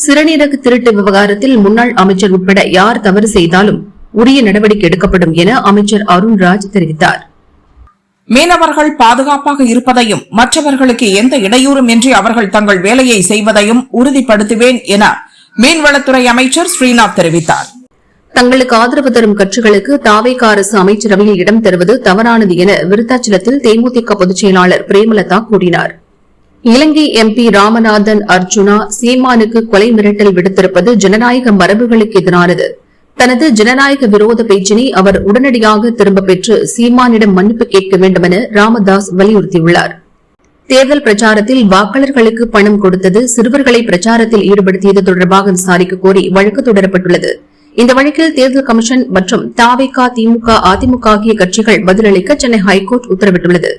சிறுநீரக திருட்டு விவகாரத்தில் முன்னாள் அமைச்சர் உட்பட யார் தவறு செய்தாலும் உரிய நடவடிக்கை எடுக்கப்படும் என அமைச்சர் அருண்ராஜ் தெரிவித்தார். மீனவர்கள் பாதுகாப்பாக இருப்பதையும் மற்றவர்களுக்கு எந்த இடையூறும் இன்றி அவர்கள் தங்கள் வேலையை செய்வதையும் உறுதிப்படுத்துவேன் என மீன்வளத்துறை அமைச்சர் ஸ்ரீநாத் தெரிவித்தார். தங்களுக்கு ஆதரவு தரும் கட்சிகளுக்கு தாவேகா அரசு அமைச்சரவையில் இடம் தருவது தவறானது என விருத்தாச்சலத்தில் தேமுதிக பொதுச் செயலாளர் பிரேமலதா கூறினார். இலங்கை MP ராமநாதன் அர்ஜுனா சீமானுக்கு கொலை மிரட்டல் விடுத்திருப்பது ஜனநாயக மரபுகளுக்கு எதிரானது. தனது ஜனநாயக விரோத பேச்சினை அவர் உடனடியாக திரும்பப் பெற்று சீமானிடம் மன்னிப்பு கேட்க வேண்டும் என ராமதாஸ் வலியுறுத்தியுள்ளார். தேர்தல் பிரச்சாரத்தில் வாக்காளர்களுக்கு பணம் கொடுத்தது, சிறுவர்களை பிரச்சாரத்தில் ஈடுபடுத்தியது தொடர்பாக விசாரிக்க கோரி வழக்கு தொடரப்பட்டுள்ளது. இந்த வழக்கில் தேர்தல் கமிஷன் மற்றும் தாவேகா, திமுக, அதிமுக ஆகிய கட்சிகள் பதிலளிக்க சென்னை ஹைகோர்ட் உத்தரவிட்டுள்ளது.